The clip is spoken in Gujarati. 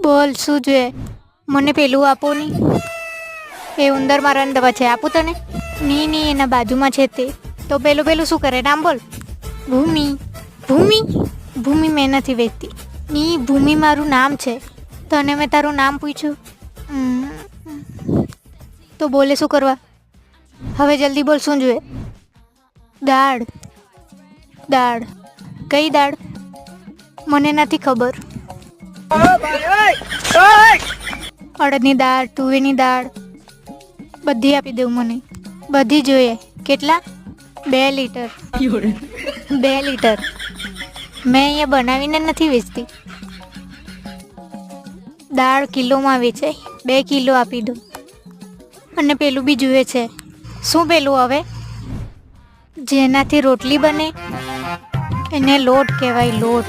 બોલ શું જોઈએ? મને પેલું આપો ની. એ ઉંદર મારવાની દવા છે, આપું તને? ની એના બાજુમાં છે તે. તો પેલું શું કરે? નામ બોલ. ભૂમિ. ભૂમિ ભૂમિ મેં નથી વેચતી. ની ભૂમિ મારું નામ છે. તને મેં તારું નામ પૂછ્યું. તો બોલે શું કરવા? હવે જલ્દી બોલ શું જોઈએ? દાળ. દાળ કઈ દાળ? મને નથી ખબર. અડદની દાળ, તુવેરની દાળ બધી આપી દેવું મને. બધી જોઈએ. કેટલા? 2 લીટર. 2 લીટર. મેં અહીંયા બનાવીને નથી વેચતી. દાળ કિલોમાં વેચાય. 2 કિલો આપી દો. અને પેલું બી જોઈએ છે. શું પેલું હવે? જેનાથી રોટલી બને એને લોટ કહેવાય, લોટ.